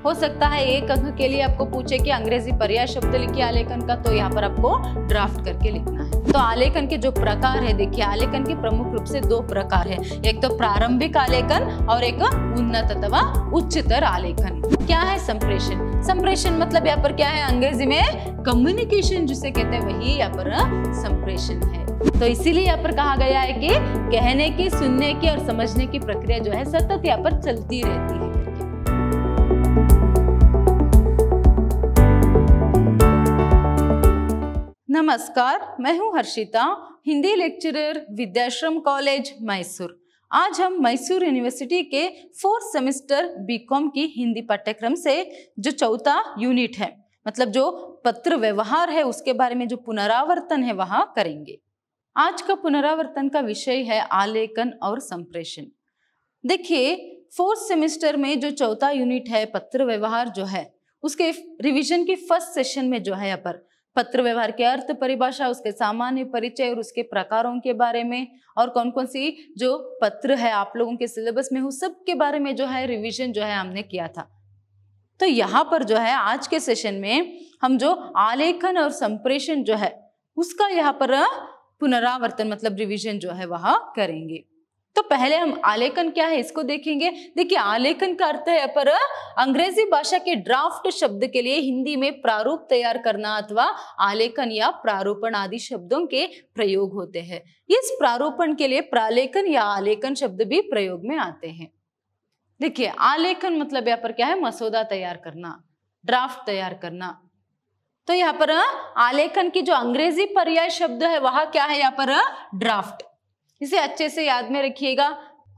हो सकता है एक अंक के लिए आपको पूछे कि अंग्रेजी पर्याय शब्द लिखिए आलेखन का, तो यहाँ पर आपको ड्राफ्ट करके लिखना है। तो आलेखन के जो प्रकार है, देखिए आलेखन के प्रमुख रूप से दो प्रकार है, एक तो प्रारंभिक आलेखन और एक उन्नत अथवा उच्चतर आलेखन। क्या है संप्रेषण? संप्रेषण मतलब यहाँ पर क्या है, अंग्रेजी में कम्युनिकेशन जिसे कहते हैं वही यहाँ पर संप्रेषण है। तो इसीलिए यहाँ पर कहा गया है कि कहने की, सुनने की और समझने की प्रक्रिया जो है सतत यहाँ पर चलती रहती है। नमस्कार, मैं हूं हर्षिता, हिंदी लेक्चरर, विद्याश्रम कॉलेज मैसूर। आज हम मैसूर यूनिवर्सिटी के 4th सेमेस्टर बीकॉम की हिंदी पाठ्यक्रम से जो चौथा यूनिट है, मतलब जो पत्र व्यवहार है, उसके बारे में जो पुनरावर्तन है वहां करेंगे। आज का पुनरावर्तन का विषय है आलेखन और संप्रेषण। देखिए 4th सेमेस्टर में जो चौथा यूनिट है पत्र व्यवहार जो है, उसके रिवीजन की फर्स्ट सेशन में जो है यहाँ पर पत्र व्यवहार के अर्थ, परिभाषा, उसके सामान्य परिचय और उसके प्रकारों के बारे में, और कौन कौन सी जो पत्र है आप लोगों के सिलेबस में, उस सब के बारे में जो है रिवीजन जो है हमने किया था। तो यहाँ पर जो है आज के सेशन में हम जो आलेखन और संप्रेषण जो है उसका यहाँ पर पुनरावर्तन मतलब रिवीजन जो है वह करेंगे। तो पहले हम आलेखन क्या है इसको देखेंगे। देखिए आलेखन का अर्थ है पर अंग्रेजी भाषा के ड्राफ्ट शब्द के लिए हिंदी में प्रारूप तैयार करना अथवा आलेखन या प्रारूपण आदि शब्दों के प्रयोग होते हैं। इस प्रारूपण के लिए प्रालेखन या आलेखन शब्द भी प्रयोग में आते हैं। देखिए आलेखन मतलब यहाँ पर क्या है, मसौदा तैयार करना, ड्राफ्ट तैयार करना। तो यहाँ पर आलेखन की जो अंग्रेजी पर्याय शब्द है वह क्या है, यहाँ पर ड्राफ्ट। इसे अच्छे से याद में रखिएगा।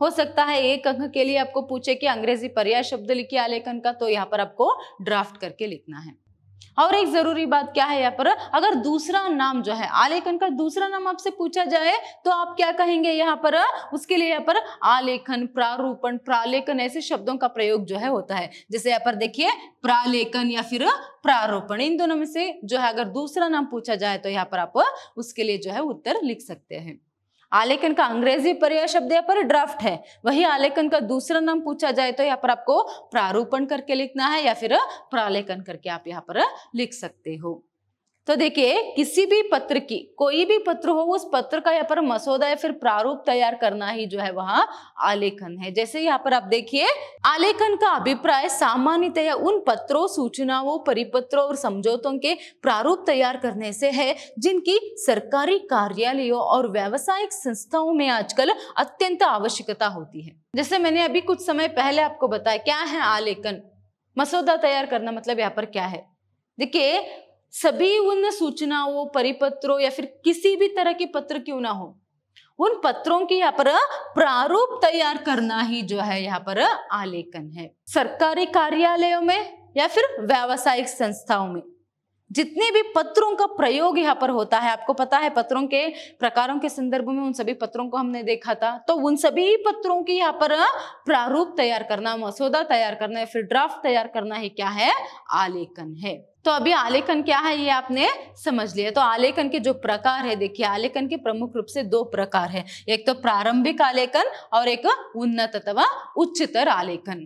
हो सकता है एक अंक के लिए आपको पूछे कि अंग्रेजी पर्याय शब्द लिखिए आलेखन का, तो यहाँ पर आपको ड्राफ्ट करके लिखना है। और एक जरूरी बात क्या है, यहाँ पर अगर दूसरा नाम जो है आलेखन का दूसरा नाम आपसे पूछा जाए तो आप क्या कहेंगे यहाँ पर, उसके लिए यहाँ पर आलेखन, प्रारूपण, प्रालेखन ऐसे शब्दों का प्रयोग जो है होता है। जैसे यहाँ पर देखिए प्रालेखन या फिर प्रारूपण, इन दोनों में से जो है अगर दूसरा नाम पूछा जाए तो यहाँ पर आप उसके लिए जो है उत्तर लिख सकते हैं। आलेखन का अंग्रेजी पर्याय शब्द यहाँ पर ड्राफ्ट है, वही आलेखन का दूसरा नाम पूछा जाए तो यहाँ पर आपको प्रारूपण करके लिखना है या फिर प्रालेखन करके आप यहाँ पर लिख सकते हो। तो देखिए किसी भी पत्र की, कोई भी पत्र हो, उस पत्र का यहाँ पर मसौदा या फिर प्रारूप तैयार करना ही जो है वह आलेखन है। जैसे यहाँ पर आप देखिए आलेखन का अभिप्राय सामान्यतः उन पत्रों, सूचनाओं, परिपत्रों और समझौतों के प्रारूप तैयार करने से है जिनकी सरकारी कार्यालयों और व्यावसायिक संस्थाओं में आजकल अत्यंत आवश्यकता होती है। जैसे मैंने अभी कुछ समय पहले आपको बताया क्या है आलेखन, मसौदा तैयार करना मतलब यहाँ पर क्या है। देखिए सभी उन सूचनाओं, परिपत्रों या फिर किसी भी तरह के पत्र क्यों ना हो, उन पत्रों की यहाँ पर प्रारूप तैयार करना ही जो है यहाँ पर आलेखन है। सरकारी कार्यालयों में या फिर व्यावसायिक संस्थाओं में जितने भी पत्रों का प्रयोग यहाँ पर होता है, आपको पता है पत्रों के प्रकारों के संदर्भ में उन सभी पत्रों को हमने देखा था। तो उन सभी पत्रों की यहाँ पर प्रारूप तैयार करना, मसौदा तैयार करना या फिर ड्राफ्ट तैयार करना ही क्या है, आलेखन है। तो अभी आलेखन क्या है ये आपने समझ लिया। तो आलेखन के जो प्रकार है, देखिए आलेखन के प्रमुख रूप से दो प्रकार है, एक तो प्रारंभिक आलेखन और एक उन्नत अथवा उच्चतर आलेखन।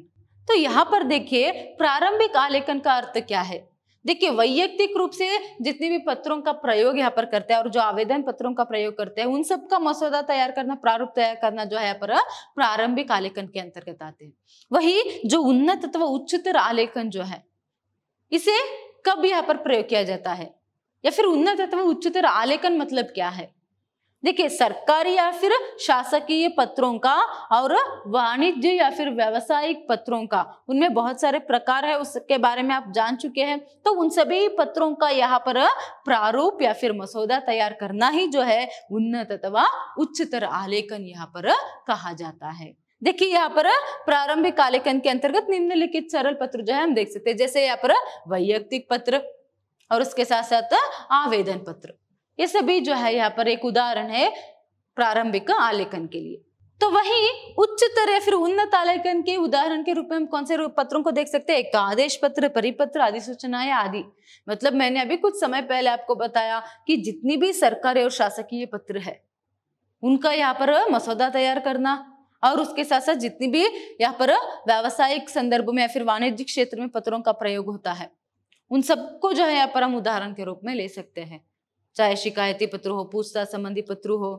तो यहाँ पर देखिए प्रारंभिक आलेखन का अर्थ क्या है। देखिए वैयक्तिक रूप से जितने भी पत्रों का प्रयोग यहाँ पर करते हैं और जो आवेदन पत्रों का प्रयोग करते हैं उन सब का मसौदा तैयार करना, प्रारूप तैयार करना जो है यहाँ पर प्रारंभिक आलेखन के अंतर्गत आते हैं। वही जो उन्नत अथवा उच्चतर आलेखन जो है इसे कब यहाँ पर प्रयोग किया जाता है, या फिर उन्नत अथवा उच्चतर आलेखन मतलब क्या है। देखिए सरकारी या फिर शासकीय पत्रों का और वाणिज्य या फिर व्यावसायिक पत्रों का, उनमें बहुत सारे प्रकार है, उसके बारे में आप जान चुके हैं। तो उन सभी पत्रों का यहाँ पर प्रारूप या फिर मसौदा तैयार करना ही जो है उन्नत अथवा उच्चतर आलेखन यहाँ पर कहा जाता है। देखिए यहाँ पर प्रारंभिक आलेखन के अंतर्गत निम्नलिखित सरल पत्र जो है हम देख सकते हैं। जैसे यहाँ पर वैयक्तिक पत्र और उसके साथ साथ आवेदन पत्र, ये सभी जो है यहाँ पर एक उदाहरण है प्रारंभिक आलेखन के लिए। तो वही उच्चतर या फिर उन्नत आलेखन के उदाहरण के रूप में हम कौन से पत्रों को देख सकते हैं, एक आदेश पत्र, परिपत्र, अधिसूचनाएं आदि। मतलब मैंने अभी कुछ समय पहले आपको बताया कि जितनी भी सरकारी और शासकीय पत्र है उनका यहाँ पर मसौदा तैयार करना, और उसके साथ साथ जितनी भी यहाँ पर व्यावसायिक संदर्भ में या फिर वाणिज्यिक क्षेत्र में पत्रों का प्रयोग होता है, उन सबको जो है यहाँ पर हम उदाहरण के रूप में ले सकते हैं। चाहे शिकायती पत्र हो, पूछताछ संबंधी पत्र हो,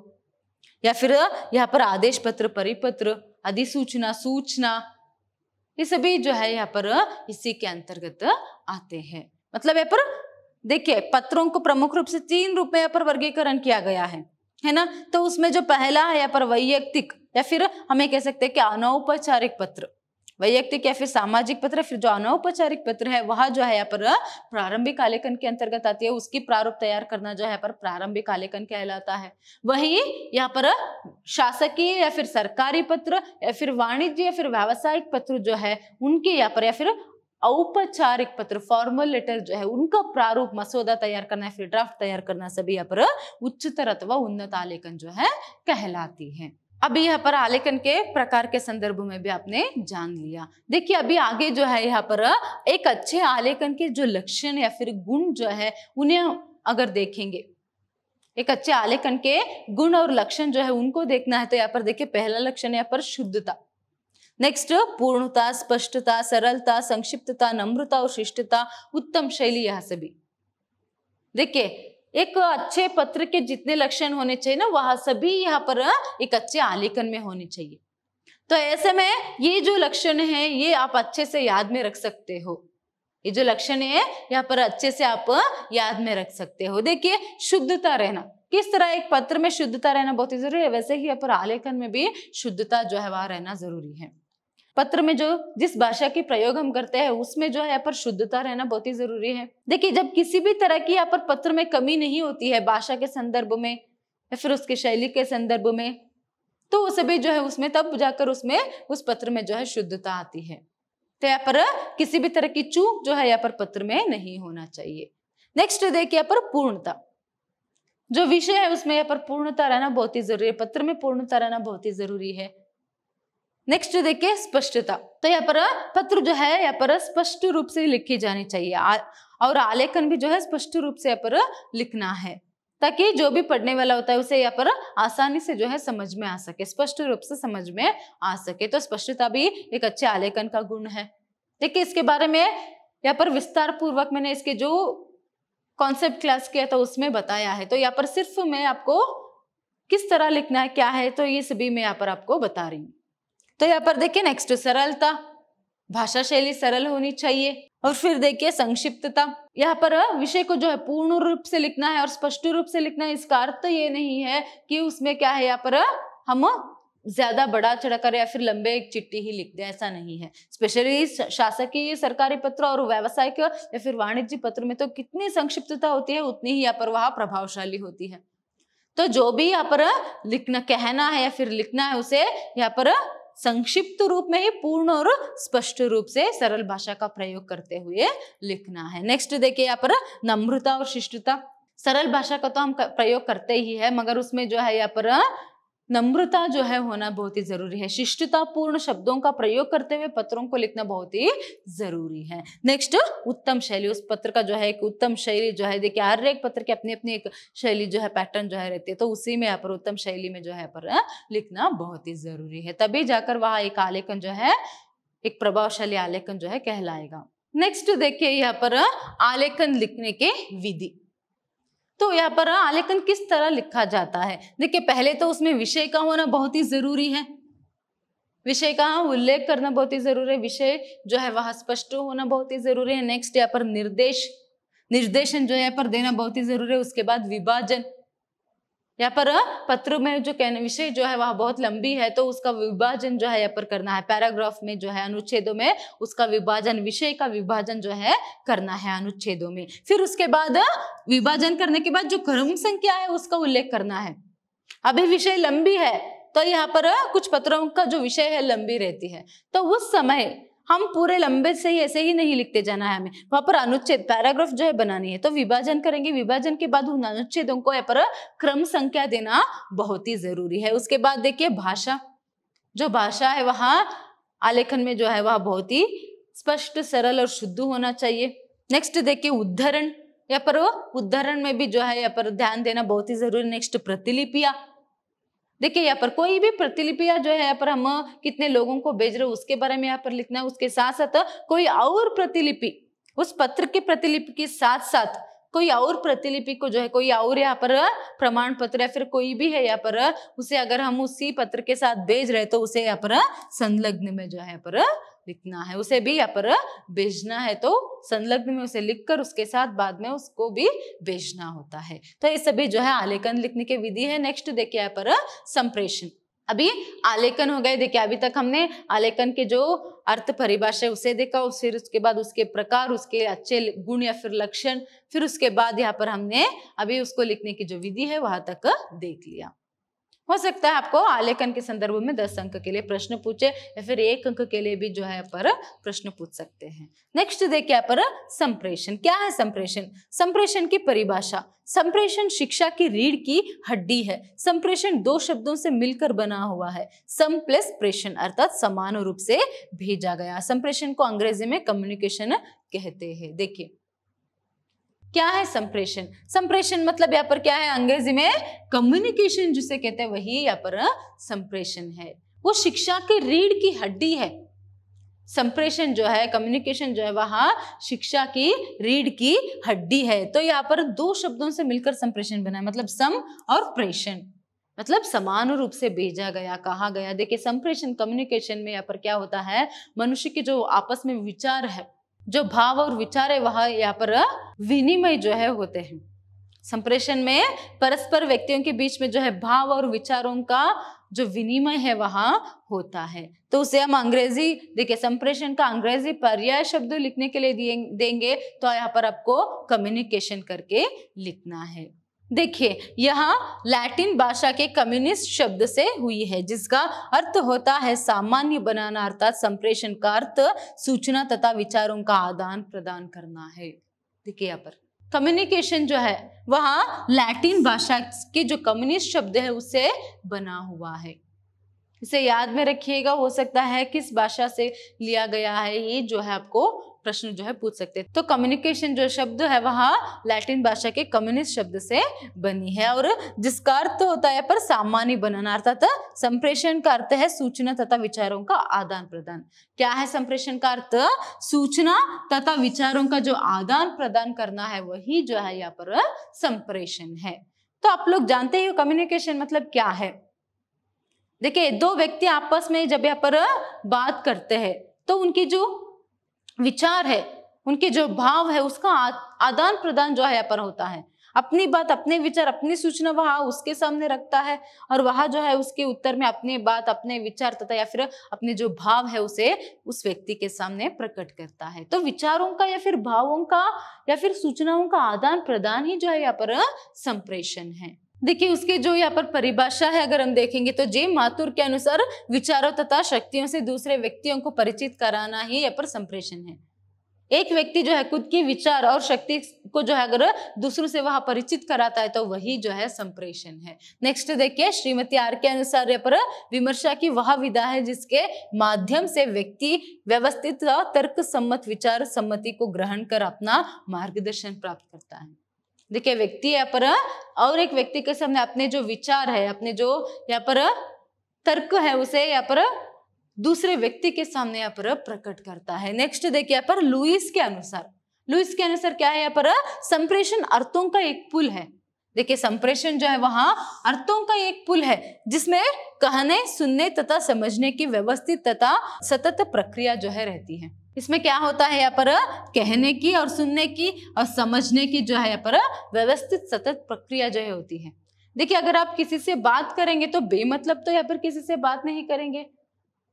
या फिर यहाँ पर आदेश पत्र, परिपत्र, अधिसूचना, सूचना, ये सभी जो है यहाँ पर इसी के अंतर्गत आते हैं। मतलब यहाँ पर देखिए पत्रों को प्रमुख रूप से 3 रूप में यहाँ पर वर्गीकरण किया गया है ना। तो उसमें जो पहला है यहाँ पर वैयक्तिक, या फिर हमें कह सकते हैं कि अनौपचारिक पत्र, वैयक्तिक या फिर सामाजिक पत्र। फिर जो अनौपचारिक पत्र है वह जो है यहाँ पर प्रारंभिक आलेखन के अंतर्गत आती है, उसकी प्रारूप तैयार करना जो है यहाँ पर प्रारंभिक आलेखन कहलाता है। वही यहाँ पर शासकीय या फिर सरकारी पत्र या फिर वाणिज्य या फिर व्यावसायिक पत्र जो है उनके यहाँ पर, या फिर औपचारिक पत्र, फॉर्मल लेटर जो है उनका प्रारूप मसौदा तैयार करना है, फिर ड्राफ्ट तैयार करना, सभी यहाँ पर उच्चतर अथवा उन्नत आलेखन जो है कहलाती है। अभी यहाँ पर आलेखन के प्रकार के संदर्भ में भी आपने जान लिया। देखिए अभी आगे जो है यहाँ पर एक अच्छे आलेखन के जो लक्षण या फिर गुण जो है उन्हें अगर देखेंगे, एक अच्छे आलेखन के गुण और लक्षण जो है उनको देखना है, तो यहाँ पर देखिए पहला लक्षण यहाँ पर शुद्धता, नेक्स्ट पूर्णता, स्पष्टता, सरलता, संक्षिप्तता, नम्रता और शिष्टता, उत्तम शैली, यह सभी। देखिए एक अच्छे पत्र के जितने लक्षण होने चाहिए ना, वह सभी यहाँ पर एक अच्छे आलेखन में होने चाहिए। तो ऐसे में ये जो लक्षण है ये आप अच्छे से याद में रख सकते हो। ये जो लक्षण है यहाँ पर अच्छे से आप याद में रख सकते हो। देखिए शुद्धता रहना, किस तरह एक पत्र में शुद्धता रहना बहुत ही जरूरी है, वैसे ही यहाँ पर आलेखन में भी शुद्धता जो है वह रहना जरूरी है। पत्र में जो जिस भाषा की प्रयोग हम करते हैं उसमें जो है यहाँ पर शुद्धता रहना बहुत ही जरूरी है। देखिए जब किसी भी तरह की यहाँ पर पत्र में कमी नहीं होती है, भाषा के संदर्भ में या फिर उसके शैली के संदर्भ में, तो वो सभी जो है उसमें तब जाकर उसमें उस पत्र में जो है शुद्धता आती है। तो यहाँ पर किसी भी तरह की चूक जो है यहाँ पर पत्र में नहीं होना चाहिए। नेक्स्ट देखिए यहाँ पर पूर्णता, जो विषय है उसमें यहाँ पर पूर्णता रहना बहुत ही जरूरी है, पत्र में पूर्णता रहना बहुत ही जरूरी है। नेक्स्ट देखिए स्पष्टता, तो यहाँ पर पत्र जो है यहाँ पर स्पष्ट रूप से लिखी जानी चाहिए और आलेखन भी जो है स्पष्ट रूप से यहाँ पर लिखना है, ताकि जो भी पढ़ने वाला होता है उसे यहाँ पर आसानी से जो है समझ में आ सके, स्पष्ट रूप से समझ में आ सके। तो स्पष्टता भी एक अच्छे आलेखन का गुण है। देखिए इसके बारे में यहाँ पर विस्तार पूर्वक मैंने इसके जो कॉन्सेप्ट क्लास किया था उसमें बताया है। तो यहाँ पर सिर्फ मैं आपको किस तरह लिखना है क्या है तो ये सभी मैं यहाँ पर आपको बता रही हूँ। तो यहाँ पर देखिए नेक्स्ट सरलता, भाषा शैली सरल होनी चाहिए। और फिर देखिए संक्षिप्तता, यहाँ पर विषय को जो है पूर्ण रूप से लिखना है और स्पष्ट रूप से लिखना है। इसका अर्थ ये नहीं है कि उसमें क्या है यहाँ पर हम ज्यादा बड़ा चढ़ाकर या फिर लंबे एक चिट्ठी ही लिख दे, ऐसा नहीं है। स्पेशली शासकीय सरकारी पत्र और व्यावसायिक या फिर वाणिज्य पत्र में तो कितनी संक्षिप्तता होती है उतनी ही यहाँ पर वह प्रभावशाली होती है। तो जो भी यहाँ पर लिखना कहना है या फिर लिखना है उसे यहाँ पर संक्षिप्त रूप में ही पूर्ण और स्पष्ट रूप से सरल भाषा का प्रयोग करते हुए लिखना है। नेक्स्ट देखिए यहाँ पर नम्रता और शिष्टता, सरल भाषा का तो हम प्रयोग करते ही है मगर उसमें जो है यहाँ पर नम्रता जो है होना बहुत ही जरूरी है। शिष्टता पूर्ण शब्दों का प्रयोग करते हुए पत्रों को लिखना बहुत ही जरूरी है। नेक्स्ट उत्तम शैली, उस पत्र का जो है एक उत्तम शैली जो है, देखिए हर एक पत्र की अपनी अपनी एक शैली जो है पैटर्न जो है रहती है, तो उसी में यहाँ पर उत्तम शैली में जो है पर लिखना बहुत ही जरूरी है, तभी जाकर वह एक आलेखन जो है एक प्रभावशाली आलेखन जो है कहलाएगा। नेक्स्ट देखिए यहाँ पर आलेखन लिखने के विधि। तो यहाँ पर आलेखन किस तरह लिखा जाता है, देखिए पहले तो उसमें विषय का होना बहुत ही जरूरी है, विषय का उल्लेख करना बहुत ही जरूरी है, विषय जो है वह स्पष्ट होना बहुत ही जरूरी है। नेक्स्ट यहाँ पर निर्देशन जो है यहाँ पर देना बहुत ही जरूरी है। उसके बाद विभाजन, यहाँ पर पत्र में जो कहने विषय जो है वह बहुत लंबी है तो उसका विभाजन जो है यहाँ पर करना है, पैराग्राफ में जो है अनुच्छेदों में उसका विभाजन, विषय का विभाजन जो है करना है अनुच्छेदों में। फिर उसके बाद विभाजन करने के बाद जो क्रम संख्या है उसका उल्लेख करना है। अभी विषय लंबी है तो यहाँ पर कुछ पत्रों का जो विषय है लंबी रहती है, तो उस समय हम पूरे लंबे से ही ऐसे ही नहीं लिखते जाना है, हमें वहां पर अनुच्छेद पैराग्राफ जो है बनानी है। तो विभाजन करेंगे, विभाजन के बाद उन अनुच्छेदों को यहाँ पर क्रम संख्या देना बहुत ही जरूरी है। उसके बाद देखिए भाषा, जो भाषा है वहां आलेखन में जो है वह बहुत ही स्पष्ट, सरल और शुद्ध होना चाहिए। नेक्स्ट देखिए उद्धरण, यहाँ पर उद्धरण में भी जो है यहाँ पर ध्यान देना बहुत ही जरूरी। नेक्स्ट प्रतिलिपियां, देखिए यहाँ पर कोई भी प्रतिलिपियां जो है यहाँ पर हम कितने लोगों को भेज रहे हो उसके बारे में यहाँ पर लिखना है। उसके साथ साथ कोई और प्रतिलिपि, उस पत्र की प्रतिलिपि के साथ साथ कोई और प्रतिलिपि को जो है, कोई और यहाँ पर प्रमाण पत्र या फिर कोई भी है यहाँ पर, उसे अगर हम उसी पत्र के साथ भेज रहे तो उसे यहाँ पर संलग्न में जो है यहाँ पर लिखना है। उसे भी यहाँ पर भेजना है तो संलग्न में उसे लिखकर उसके साथ बाद में उसको भी भेजना होता है। तो ये सभी जो है आलेखन लिखने की विधि है। नेक्स्ट देखिए यहाँ पर संप्रेषण। अभी आलेखन हो गए। देखिए अभी तक हमने आलेखन के जो अर्थ परिभाषा है उसे देखा, फिर उसके बाद उसके प्रकार, उसके अच्छे गुण या फिर लक्षण, फिर उसके बाद यहाँ पर हमने अभी उसको लिखने की जो विधि है वहां तक देख लिया। हो सकता है आपको आलेखन के संदर्भ में 10 अंक के लिए प्रश्न पूछे या फिर 1 अंक के लिए भी जो है पर प्रश्न पूछ सकते हैं। नेक्स्ट देखिए यहाँ पर संप्रेषण। क्या है संप्रेषण? संप्रेषण की परिभाषा। संप्रेषण शिक्षा की रीढ़ की हड्डी है। संप्रेषण 2 शब्दों से मिलकर बना हुआ है, सम प्लस प्रेषण, अर्थात समान रूप से भेजा गया। संप्रेषण को अंग्रेजी में कम्युनिकेशन कहते हैं। देखिए क्या है संप्रेषण? संप्रेषण मतलब यहाँ पर क्या है, अंग्रेजी में कम्युनिकेशन जिसे कहते हैं वही यहाँ पर संप्रेषण है। वो शिक्षा की रीढ़ की हड्डी है। संप्रेषण जो है, कम्युनिकेशन जो है वहां शिक्षा की रीढ़ की हड्डी है। तो यहाँ पर 2 शब्दों से मिलकर संप्रेषण बना है, मतलब सम और प्रेषण, मतलब समान रूप से भेजा गया, कहा गया। देखिए संप्रेषण कम्युनिकेशन में यहाँ पर क्या होता है, मनुष्य के जो आपस में विचार है, जो भाव और विचार है वह यहाँ पर विनिमय जो है होते हैं। संप्रेषण में परस्पर व्यक्तियों के बीच में जो है भाव और विचारों का जो विनिमय है वहां होता है। तो उसे हम अंग्रेजी, देखिए संप्रेषण का अंग्रेजी पर्याय शब्द लिखने के लिए देंगे तो यहाँ पर आपको कम्युनिकेशन करके लिखना है। देखिए यहाँ लैटिन भाषा के कम्युनिस्ट शब्द से हुई है जिसका अर्थ होता है सामान्य बनाना, अर्थात संप्रेषण का अर्थ सूचना तथा विचारों का आदान प्रदान करना है। देखिए यहाँ पर कम्युनिकेशन जो है वहाँ लैटिन भाषा के जो कम्युनिस्ट शब्द है उससे बना हुआ है। इसे याद में रखिएगा, हो सकता है किस भाषा से लिया गया है ये जो है आपको प्रश्न जो है पूछ सकते हैं। तो कम्युनिकेशन जो शब्द है वहाँ लैटिन भाषा के कम्युनिस्ट शब्द से बनी है और जिसका अर्थ होता है पर सामान्य बनाना, अर्थात संप्रेषण का अर्थ है सूचना तथा विचारों का आदान प्रदान। क्या है संप्रेषण का अर्थ? सूचना तथा विचारों का जो आदान प्रदान करना है वही जो है यहाँ पर संप्रेषण है। तो आप लोग जानते हो कम्युनिकेशन मतलब क्या है। देखिए 2 व्यक्ति आपस में जब यहाँ पर बात करते हैं तो उनकी जो विचार है, उनके जो भाव है उसका आदान प्रदान जो है यहाँ पर होता है। अपनी बात, अपने विचार, अपनी सूचना वह उसके सामने रखता है और वह जो है उसके उत्तर में अपनी बात, अपने विचार तथा या फिर अपने जो भाव है उसे उस व्यक्ति के सामने प्रकट करता है। तो विचारों का या फिर भावों का या फिर सूचनाओं का आदान प्रदान ही जो है यहाँ पर संप्रेषण है। देखिए उसके जो यहाँ पर परिभाषा है अगर हम देखेंगे तो जे माथुर के अनुसार विचारों तथा शक्तियों से दूसरे व्यक्तियों को परिचित कराना ही यहाँ पर संप्रेषण है। एक व्यक्ति जो है खुद की विचार और शक्ति को जो है अगर दूसरों से वह परिचित कराता है तो वही जो है संप्रेषण है। नेक्स्ट देखिए श्रीमती आर के अनुसार यहाँ पर विमर्शा की वह विधा है जिसके माध्यम से व्यक्ति व्यवस्थित तर्क सम्मत विचार सम्मति को ग्रहण कर अपना मार्गदर्शन प्राप्त करता है। देखिए व्यक्ति यहाँ पर और एक व्यक्ति के सामने अपने जो विचार है, अपने जो यहाँ पर तर्क है उसे यहाँ पर दूसरे व्यक्ति के सामने यहाँ पर प्रकट करता है। नेक्स्ट देखिए यहाँ पर लुईस के अनुसार क्या है, यहाँ पर संप्रेषण अर्थों का एक पुल है। देखिए संप्रेषण जो है वहां अर्थों का एक पुल है जिसमें कहने, सुनने तथा समझने की व्यवस्थित तथा सतत प्रक्रिया जो है रहती है। इसमें क्या होता है यहाँ पर कहने की और सुनने की और समझने की जो है यहाँ पर व्यवस्थित सतत प्रक्रिया जो है होती है। देखिए अगर आप किसी से बात करेंगे तो बेमतलब तो यहाँ पर किसी से बात नहीं करेंगे,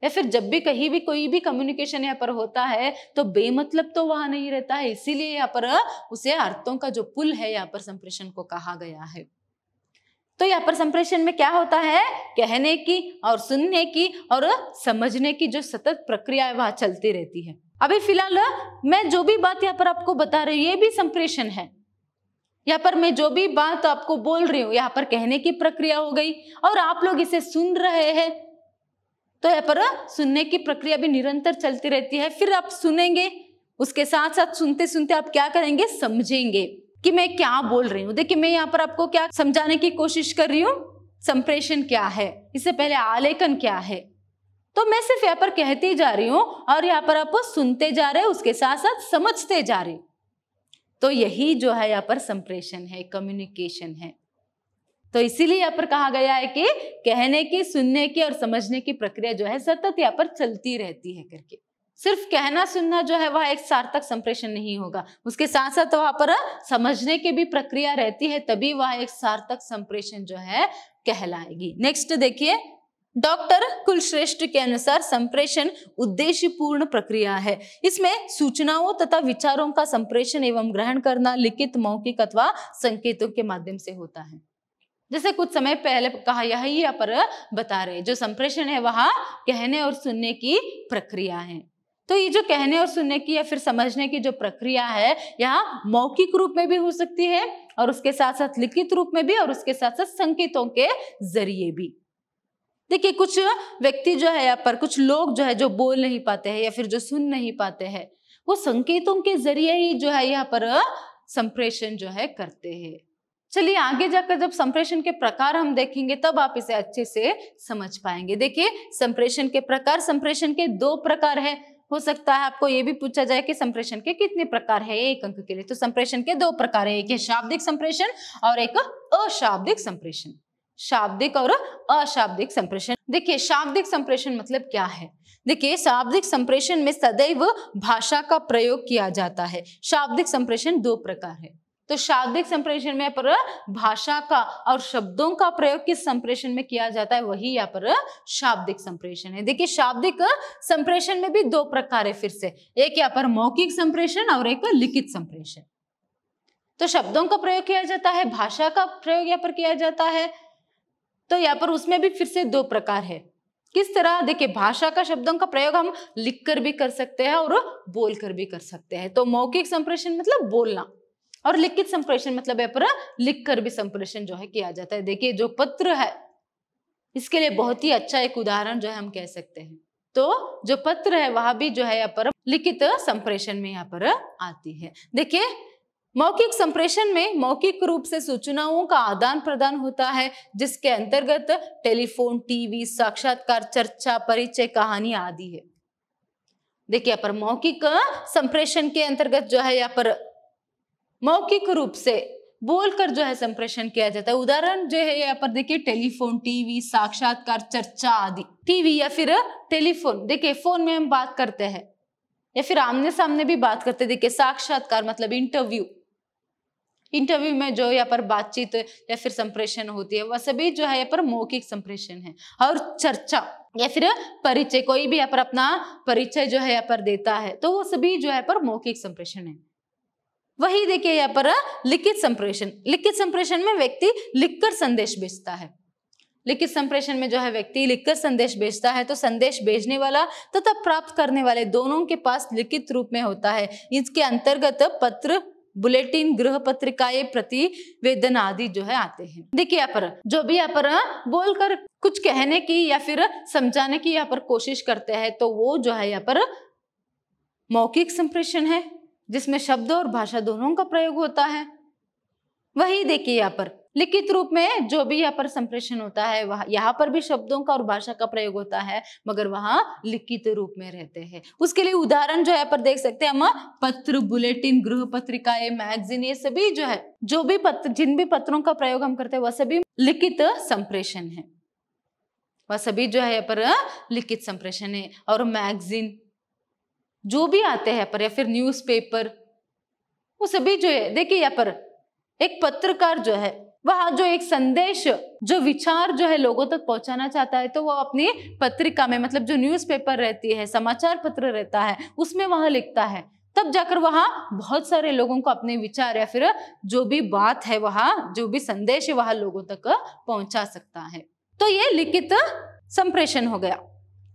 या फिर जब भी कहीं भी कोई भी कम्युनिकेशन यहाँ पर होता है तो बेमतलब तो वहां नहीं रहता है। इसीलिए यहाँ पर उसे अर्थों का जो पुल है यहाँ पर संप्रेषण को कहा गया है। तो यहाँ पर संप्रेषण में क्या होता है, कहने की और सुनने की और समझने की जो सतत प्रक्रिया है वह चलती रहती है। अभी फिलहाल मैं जो भी बात यहाँ पर आपको बता रही हूँ ये भी संप्रेषण है। यहाँ पर मैं जो भी बात आपको बोल रही हूँ यहाँ पर कहने की प्रक्रिया हो गई और आप लोग इसे सुन रहे हैं तो यहाँ पर सुनने की प्रक्रिया भी निरंतर चलती रहती है। फिर आप सुनेंगे, उसके साथ साथ सुनते सुनते आप क्या करेंगे, समझेंगे कि मैं क्या बोल रही हूँ। देखिए मैं यहाँ पर आपको क्या समझाने की कोशिश कर रही हूँ, संप्रेषण क्या है, इससे पहले आलेखन क्या है। तो मैं सिर्फ यहाँ पर कहती जा रही हूं और यहाँ पर आप सुनते जा रहे हैं, उसके साथ साथ समझते जा रहे। तो यही जो है यहाँ पर संप्रेषण है, कम्युनिकेशन है। तो इसीलिए यहाँ पर कहा गया है कि कहने की, सुनने की और समझने की प्रक्रिया जो है सतत यहाँ पर चलती रहती है करके। सिर्फ कहना सुनना जो है वह एक सार्थक संप्रेषण नहीं होगा, उसके साथ साथ वहां पर समझने की भी प्रक्रिया रहती है, तभी वह एक सार्थक संप्रेषण जो है कहलाएगी। नेक्स्ट देखिए, डॉक्टर कुलश्रेष्ठ के अनुसार संप्रेषण उद्देश्यपूर्ण प्रक्रिया है। इसमें सूचनाओं तथा विचारों का संप्रेषण एवं ग्रहण करना लिखित, मौखिक अथवा संकेतों के माध्यम से होता है। जैसे कुछ समय पहले कहा, यही यहाँ पर बता रहे, जो संप्रेषण है वह कहने और सुनने की प्रक्रिया है। तो ये जो कहने और सुनने की या फिर समझने की जो प्रक्रिया है, यहाँ मौखिक रूप में भी हो सकती है और उसके साथ साथ लिखित रूप में भी और उसके साथ साथ संकेतों के जरिए भी। देखिए, कुछ व्यक्ति जो है यहाँ पर, कुछ लोग जो है जो बोल नहीं पाते हैं या फिर जो सुन नहीं पाते हैं, वो संकेतों के जरिए ही जो है यहाँ पर संप्रेषण जो है करते हैं। चलिए आगे जाकर जब संप्रेषण के प्रकार हम देखेंगे तब आप इसे अच्छे से समझ पाएंगे। देखिए, संप्रेषण के प्रकार, संप्रेषण के 2 प्रकार है। हो सकता है आपको ये भी पूछा जाए कि संप्रेषण के कितने प्रकार है 1 अंक के लिए। तो संप्रेषण के 2 प्रकार है, एक है शाब्दिक संप्रेषण और एक अशाब्दिक संप्रेषण। शाब्दिक और अशाब्दिक संप्रेषण। देखिए, शाब्दिक संप्रेषण मतलब क्या है। देखिए, शाब्दिक संप्रेषण में सदैव भाषा का प्रयोग किया जाता है। शाब्दिक संप्रेषण 2 प्रकार है। तो शाब्दिक संप्रेषण में पर भाषा का और शब्दों का प्रयोग किस संप्रेषण में किया जाता है, वही यहाँ पर शाब्दिक संप्रेषण है। देखिए, शाब्दिक संप्रेषण में भी 2 प्रकार है फिर से, एक यहाँ पर मौखिक संप्रेषण और एक लिखित संप्रेषण। तो शब्दों का प्रयोग किया जाता है, भाषा का प्रयोग यहाँ पर किया जाता है। तो यहाँ पर उसमें भी फिर से 2 प्रकार है। किस तरह, देखिए, भाषा का शब्दों का प्रयोग हम लिखकर भी कर सकते हैं और बोलकर भी कर सकते हैं। तो मौखिक संप्रेषण मतलब बोलना और लिखित संप्रेषण मतलब यहाँ पर लिखकर भी संप्रेषण जो है किया जाता है। देखिए, जो पत्र है इसके लिए बहुत ही अच्छा एक उदाहरण जो है हम कह सकते हैं। तो जो पत्र है वह भी जो है यहाँ पर लिखित संप्रेषण में यहाँ पर आती है। देखिए, मौखिक संप्रेषण में मौखिक रूप से सूचनाओं का आदान प्रदान होता है, जिसके अंतर्गत टेलीफोन, टीवी, साक्षात्कार, चर्चा, परिचय, कहानी आदि है। देखिए, यहाँ पर मौखिक संप्रेषण के अंतर्गत जो है यहाँ पर मौखिक रूप से बोलकर जो है संप्रेषण किया जाता है। उदाहरण जो है यहाँ पर देखिए, टेलीफोन, टीवी, साक्षात्कार, चर्चा आदि। टीवी या फिर टेलीफोन, देखिए फोन में हम बात करते हैं या फिर आमने सामने भी बात करते हैं। देखिए, साक्षात्कार मतलब इंटरव्यू, इंटरव्यू में जो यहाँ पर बातचीत या फिर संप्रेषण होती है वह सभी जो है यहाँ पर मौखिक संप्रेषण है। और चर्चा या फिर परिचय, कोई भी यहाँ पर अपना परिचय जो है यहाँ पर देता है, तो वो सभी जो है पर मौखिक संप्रेषण है। वही देखिए यहाँ पर लिखित संप्रेषण। लिखित संप्रेषण में व्यक्ति लिखकर संदेश भेजता है। लिखित संप्रेषण में जो है व्यक्ति लिखकर संदेश भेजता है, तो संदेश भेजने वाला तथा प्राप्त करने वाले दोनों के पास लिखित रूप में होता है। इसके अंतर्गत पत्र, बुलेटिन, गृह पत्रिकाएं, प्रतिवेदन आदि जो है आते हैं। देखिए, यहाँ पर जो भी यहाँ पर बोलकर कुछ कहने की या फिर समझाने की यहाँ पर कोशिश करते हैं, तो वो जो है यहाँ पर मौखिक संप्रेषण है, जिसमें शब्द और भाषा दोनों का प्रयोग होता है। वही देखिए, यहाँ पर लिखित रूप में जो भी यहाँ पर संप्रेषण होता है वह यहाँ पर भी शब्दों का और भाषा का प्रयोग होता है, मगर वहां लिखित रूप में रहते हैं। उसके लिए उदाहरण जो यहाँ पर देख सकते हैं हम, पत्र, बुलेटिन, गृह पत्रिकाएं, मैगजीन, ये सभी जो है, जो भी पत्र, जिन भी पत्रों का प्रयोग हम करते हैं वह सभी लिखित संप्रेषण है। वह सभी जो है यहाँ पर लिखित संप्रेषण है। और मैगजीन जो भी आते हैं पर या फिर न्यूज़पेपर, वो सभी जो है, देखिए यहाँ पर एक पत्रकार जो है वह जो एक संदेश, जो विचार जो है लोगों तक पहुंचाना चाहता है, तो वो अपनी पत्रिका में, मतलब जो न्यूज़पेपर रहती है, समाचार पत्र रहता है, उसमें वह लिखता है। तब जाकर वहां बहुत सारे लोगों को अपने विचार या फिर जो भी बात है, वहां जो भी संदेश है वह लोगों तक पहुंचा सकता है। तो ये लिखित संप्रेषण हो गया,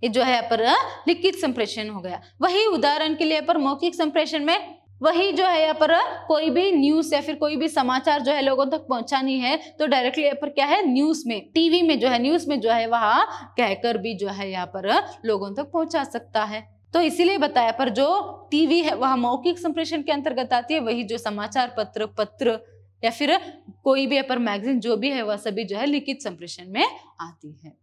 ये जो है यहाँ पर लिखित संप्रेषण हो गया। वही उदाहरण के लिए यहाँ पर मौखिक संप्रेषण में वही जो है यहाँ पर कोई भी न्यूज या फिर कोई भी समाचार जो है लोगों तक पहुंचानी है, तो डायरेक्टली यहाँ पर क्या है, न्यूज में, टीवी में जो है, न्यूज में जो है वहां कहकर भी जो है यहाँ पर लोगों तक पहुंचा सकता है। तो इसीलिए बताया, पर जो टीवी है वह मौखिक संप्रेषण के अंतर्गत आती है, वही जो समाचार पत्र या फिर कोई भी यहाँ पर मैगजीन जो भी है वह सभी जो है लिखित संप्रेषण में आती है।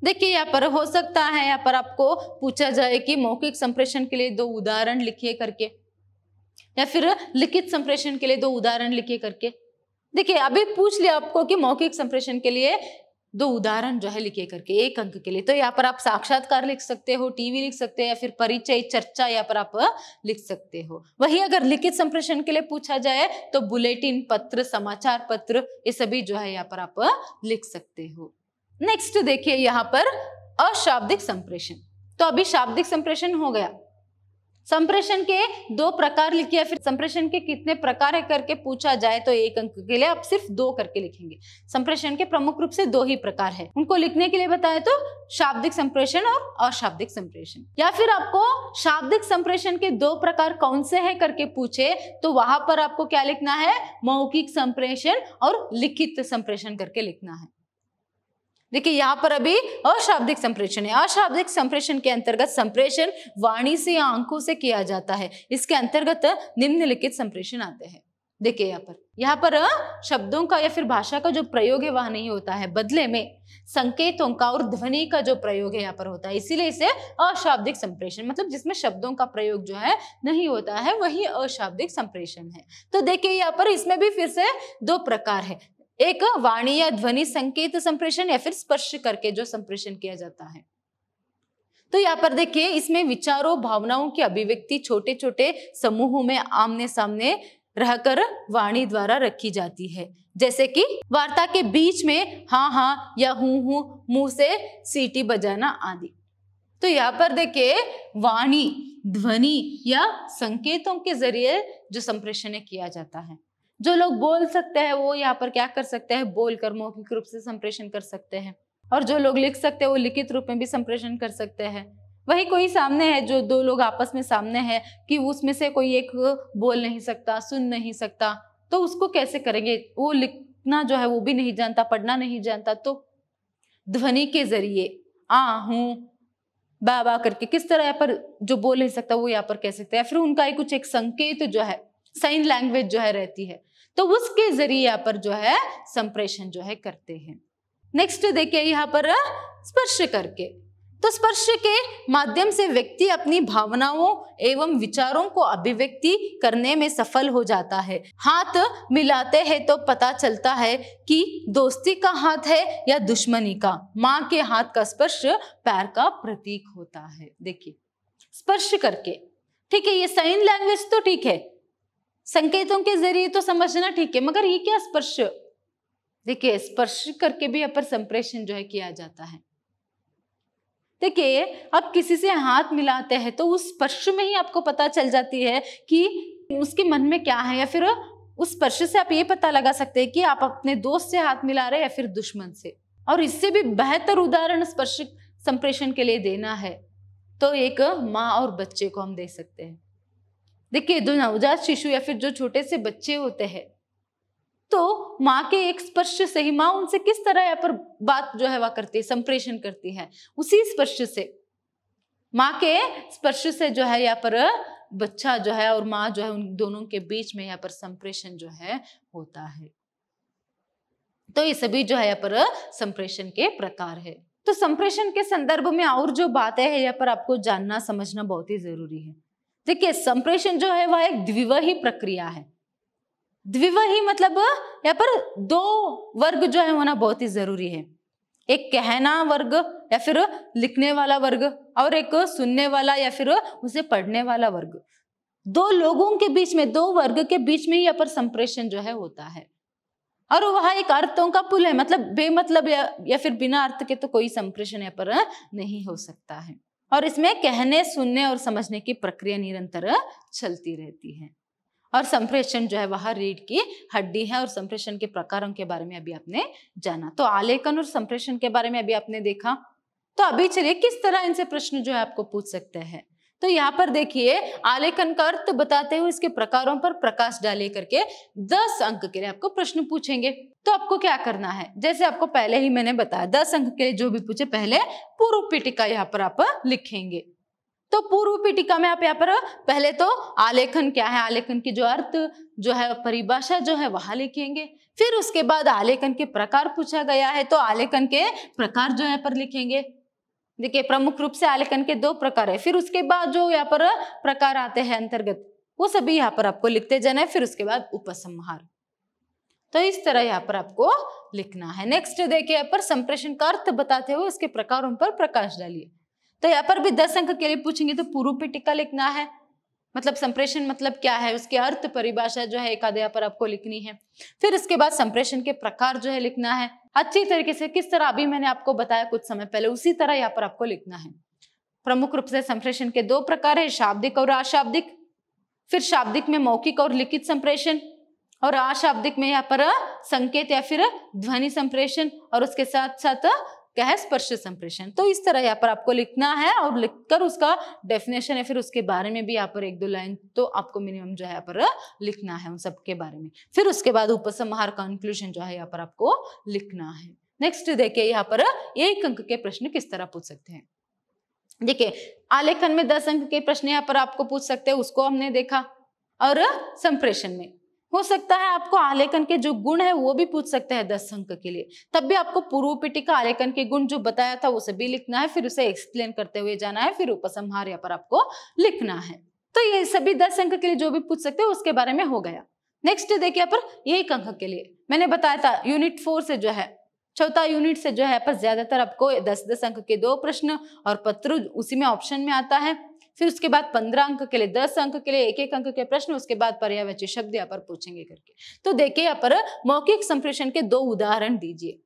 देखिए यहाँ पर हो सकता है यहाँ पर आपको पूछा जाए कि मौखिक संप्रेषण के लिए 2 उदाहरण लिखिए करके, या फिर लिखित संप्रेषण के लिए 2 उदाहरण लिखिए करके। देखिए अभी पूछ लिया आपको कि मौखिक संप्रेषण के लिए 2 उदाहरण जो है लिखिए करके 1 अंक के लिए, तो यहाँ पर आप साक्षात्कार लिख सकते हो, टीवी लिख सकते हैं, या फिर परिचय चर्चा यहाँ पर आप लिख सकते हो। वही अगर लिखित संप्रेषण के लिए पूछा जाए तो बुलेटिन, पत्र, समाचार पत्र, ये सभी जो है यहाँ पर आप लिख सकते हो। नेक्स्ट देखिए यहाँ पर अशाब्दिक संप्रेषण। तो अभी शाब्दिक संप्रेषण हो गया, संप्रेषण के 2 प्रकार लिखिए, या फिर संप्रेषण के कितने प्रकार है करके पूछा जाए तो 1 अंक के लिए आप सिर्फ 2 करके लिखेंगे। संप्रेषण के प्रमुख रूप से 2 ही प्रकार है, उनको लिखने के लिए बताए तो शाब्दिक संप्रेषण और अशाब्दिक संप्रेषण। या फिर आपको शाब्दिक संप्रेषण के 2 प्रकार कौन से हैं करके पूछे तो वहां पर आपको क्या लिखना है, मौखिक संप्रेषण और लिखित संप्रेषण करके लिखना है। देखिए यहाँ पर अभी अशाब्दिक संप्रेषण है। अशाब्दिक संप्रेषण के अंतर्गत संप्रेषण वाणी से या आंखों से किया जाता है। इसके अंतर्गत निम्नलिखित संप्रेषण आते हैं। देखिए यहाँ पर शब्दों का या फिर भाषा का जो प्रयोग है वह नहीं होता है, बदले में संकेतों का और ध्वनि का जो प्रयोग है यहाँ पर होता है, इसीलिए इसे अशाब्दिक संप्रेषण, मतलब जिसमें शब्दों का प्रयोग जो है नहीं होता है वही अशाब्दिक संप्रेषण है। तो देखिए यहाँ पर इसमें भी फिर से 2 प्रकार है, एक वाणी या ध्वनि संकेत संप्रेषण, या फिर स्पर्श करके जो संप्रेषण किया जाता है। तो यहाँ पर देखिए इसमें विचारों भावनाओं की अभिव्यक्ति छोटे छोटे समूहों में आमने सामने रहकर वाणी द्वारा रखी जाती है, जैसे कि वार्ता के बीच में हाँ हाँ या हूं मुंह से सीटी बजाना आदि। तो यहाँ पर देखिए वाणी, ध्वनि या संकेतों के जरिए जो संप्रेषण किया जाता है। जो लोग बोल सकते हैं वो यहाँ पर क्या कर सकते हैं, बोलकर मौखिक रूप से संप्रेषण कर सकते हैं, और जो लोग लिख सकते हैं वो लिखित रूप में भी संप्रेषण कर सकते हैं। वही कोई सामने है, जो 2 लोग आपस में सामने है कि उसमें से कोई एक बोल नहीं सकता, सुन नहीं सकता, तो उसको कैसे करेंगे, वो लिखना जो है वो भी नहीं जानता, पढ़ना नहीं जानता, तो ध्वनि के जरिए आ हूं बाबा करके किस तरह यहाँ पर जो बोल नहीं सकता वो यहाँ पर कह सकते हैं। फिर उनका कुछ एक संकेत जो है, साइन लैंग्वेज जो है रहती है, तो उसके जरिए यहाँ पर जो है संप्रेषण जो है करते हैं। नेक्स्ट देखिए यहाँ पर स्पर्श करके। तो स्पर्श के माध्यम से व्यक्ति अपनी भावनाओं एवं विचारों को अभिव्यक्ति करने में सफल हो जाता है। हाथ मिलाते हैं तो पता चलता है कि दोस्ती का हाथ है या दुश्मनी का। माँ के हाथ का स्पर्श पैर का प्रतीक होता है। देखिए स्पर्श करके, ठीक है, ये साइन लैंग्वेज तो ठीक है, संकेतों के जरिए तो समझना ठीक है, मगर ये क्या स्पर्श, देखिए स्पर्श करके भी यहाँ पर संप्रेषण जो है किया जाता है। देखिए आप किसी से हाथ मिलाते हैं तो उस स्पर्श में ही आपको पता चल जाती है कि उसके मन में क्या है, या फिर उस स्पर्श से आप ये पता लगा सकते हैं कि आप अपने दोस्त से हाथ मिला रहे हैं या फिर दुश्मन से। और इससे भी बेहतर उदाहरण स्पर्श संप्रेषण के लिए देना है तो एक माँ और बच्चे को हम दे सकते हैं। देखिए जो नवजात शिशु या फिर जो छोटे से बच्चे होते हैं तो माँ के एक स्पर्श से ही माँ उनसे किस तरह यहाँ पर बात जो है वह करती है, संप्रेषण करती है। उसी स्पर्श से, माँ के स्पर्श से जो है यहाँ पर बच्चा जो है और माँ जो है उन दोनों के बीच में यहाँ पर संप्रेषण जो है होता है। तो ये सभी जो है यहाँ पर संप्रेषण के प्रकार है। तो संप्रेषण के संदर्भ में और जो बातें हैं यहाँ पर आपको जानना समझना बहुत ही जरूरी है। देखिए संप्रेषण जो है वह एक द्विवाही प्रक्रिया है। द्विवाही मतलब यहाँ पर 2 वर्ग जो है होना बहुत ही जरूरी है, एक कहना वर्ग या फिर लिखने वाला वर्ग, और एक सुनने वाला या फिर उसे पढ़ने वाला वर्ग। 2 लोगों के बीच में, 2 वर्ग के बीच में यहाँ पर संप्रेषण जो है होता है। और वह एक अर्थों का पुल है, मतलब बेमतलब या फिर बिना अर्थ के तो कोई संप्रेषण यहाँ पर नहीं हो सकता है। और इसमें कहने, सुनने और समझने की प्रक्रिया निरंतर चलती रहती है। और संप्रेषण जो है वह रीढ़ की हड्डी है। और संप्रेषण के प्रकारों के बारे में अभी आपने जाना, तो आलेखन और संप्रेषण के बारे में अभी आपने देखा। तो अभी चलिए किस तरह इनसे प्रश्न जो है आपको पूछ सकते हैं। तो यहाँ पर देखिए आलेखन का अर्थ बताते हुए इसके प्रकारों पर प्रकाश डाले करके 10 अंक के लिए आपको प्रश्न पूछेंगे। तो आपको क्या करना है, जैसे आपको पहले ही मैंने बताया 10 अंक के लिए जो भी पूछे पहले पूर्व पीठिका यहाँ पर आप लिखेंगे। तो पूर्व पीठिका में आप यहाँ पर पहले तो आलेखन क्या है, आलेखन की जो अर्थ जो है, परिभाषा जो है वहां लिखेंगे। फिर उसके बाद आलेखन के प्रकार पूछा गया है तो आलेखन के प्रकार जो है पर लिखेंगे। देखिए प्रमुख रूप से आलेखन के 2 प्रकार है। फिर उसके बाद जो यहाँ पर प्रकार आते हैं अंतर्गत वो सभी यहाँ पर आपको लिखते जाना है। फिर उसके बाद उपसंहार। तो इस तरह यहाँ पर आपको लिखना है। नेक्स्ट देखिए यहाँ पर संप्रेषण का अर्थ बताते हुए उसके प्रकारों पर प्रकाश डालिए। तो यहाँ पर भी 10 अंक के लिए पूछेंगे तो पूर्व पीठिका लिखना है, मतलब संप्रेषण मतलब क्या है, उसके अर्थ परिभाषा जो है एक आधे यहाँ पर आपको लिखनी है। फिर उसके बाद संप्रेषण के प्रकार जो है लिखना है अच्छी तरीके से, किस तरह अभी मैंने आपको बताया कुछ समय पहले, उसी तरह यहाँ पर आपको लिखना है। प्रमुख रूप से संप्रेषण के 2 प्रकार है, शाब्दिक और अशाब्दिक। फिर शाब्दिक में मौखिक और लिखित संप्रेषण, और अशाब्दिक में यहाँ पर संकेत या फिर ध्वनि संप्रेषण, और उसके साथ साथ क्या है, स्पर्श संप्रेषण। तो इस तरह यहाँ पर आपको लिखना है और लिखकर उसका डेफिनेशन है फिर उसके बारे में भी यहाँ पर 1-2 लाइन तो आपको मिनिमम जो है यहाँ पर लिखना है उन सब के बारे में। फिर उसके बाद उपसंहार कंक्लूजन जो है यहाँ पर आपको लिखना है। नेक्स्ट देखिए यहाँ पर 1 अंक के प्रश्न किस तरह पूछ सकते हैं। देखिए आलेखन में 10 अंक के प्रश्न यहाँ पर आपको पूछ सकते हैं, उसको हमने देखा। और संप्रेषण में हो सकता है आपको आलेखन के जो गुण है वो भी पूछ सकते हैं 10 अंक के लिए, तब भी आपको पूर्व पीठिका आलेखन के गुण जो बताया था वो सभी लिखना है। फिर उसे एक्सप्लेन करते हुए जाना है। फिर उपसंहार यहाँ पर आपको लिखना है। तो ये सभी 10 अंक के लिए जो भी पूछ सकते हैं उसके बारे में हो गया। नेक्स्ट देखिए यहाँ पर 1 अंक के लिए मैंने बताया था यूनिट 4 से जो है, चौथा यूनिट से जो है पर ज्यादातर आपको 10-10 अंक के 2 प्रश्न और पत्र उसी में ऑप्शन में आता है। फिर उसके बाद 15 अंक के लिए, 10 अंक के लिए 1-1 अंक के प्रश्न, उसके बाद पर्यायवाची शब्द यहाँ पर पूछेंगे करके। तो देखिए यहाँ पर मौखिक संप्रेषण के 2 उदाहरण दीजिए।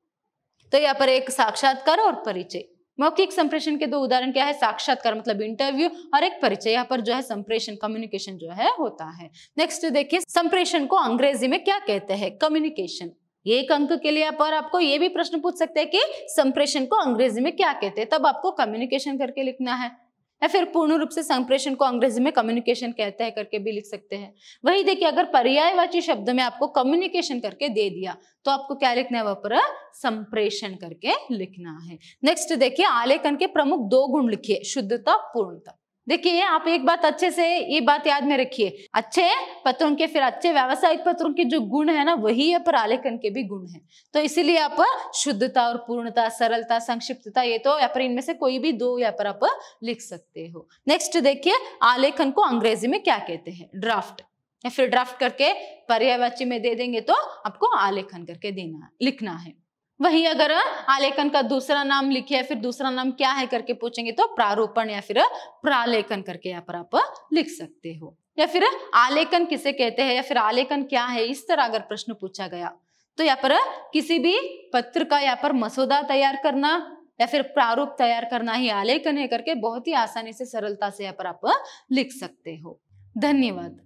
तो यहाँ पर एक साक्षात्कार और परिचय। मौखिक संप्रेषण के 2 उदाहरण क्या है, साक्षात्कार मतलब इंटरव्यू, और एक परिचय यहाँ पर जो है संप्रेषण कम्युनिकेशन जो है होता है। नेक्स्ट देखिए संप्रेषण को अंग्रेजी में क्या कहते हैं, कम्युनिकेशन। 1 अंक के लिए पर आपको ये भी प्रश्न पूछ सकते हैं कि संप्रेषण को अंग्रेजी में क्या कहते हैं, तब आपको कम्युनिकेशन करके लिखना है। या फिर पूर्ण रूप से संप्रेषण को अंग्रेजी में कम्युनिकेशन कहते हैं करके भी लिख सकते हैं। वही देखिए अगर पर्यायवाची शब्द में आपको कम्युनिकेशन करके दे दिया तो आपको क्या लिखना है, वह पर संप्रेषण करके लिखना है। नेक्स्ट देखिए आलेखन के प्रमुख 2 गुण लिखिए, शुद्धता, पूर्णता। देखिए आप एक बात अच्छे से ये बात याद में रखिए, अच्छे पत्रों के फिर अच्छे व्यावसायिक पत्रों के जो गुण है ना वही है पर आलेखन के भी गुण है। तो इसीलिए आप शुद्धता और पूर्णता, सरलता, संक्षिप्तता, ये तो यहाँ पर इनमें से कोई भी 2 यहाँ पर आप लिख सकते हो। नेक्स्ट देखिए आलेखन को अंग्रेजी में क्या कहते हैं, ड्राफ्ट। या फिर ड्राफ्ट करके पर्यायवाची में दे देंगे तो आपको आलेखन करके देना लिखना है। वही अगर आलेखन का दूसरा नाम लिखे, फिर दूसरा नाम क्या है करके पूछेंगे तो प्रारूपण या फिर प्रालेखन करके यहाँ पर आप लिख सकते हो। या फिर आलेखन किसे कहते हैं या फिर आलेखन क्या है, इस तरह अगर प्रश्न पूछा गया तो यहाँ पर किसी भी पत्र का यहाँ पर मसौदा तैयार करना या फिर प्रारूप तैयार करना ही आलेखन है करके बहुत ही आसानी से, सरलता से यहाँ पर आप लिख सकते हो। धन्यवाद।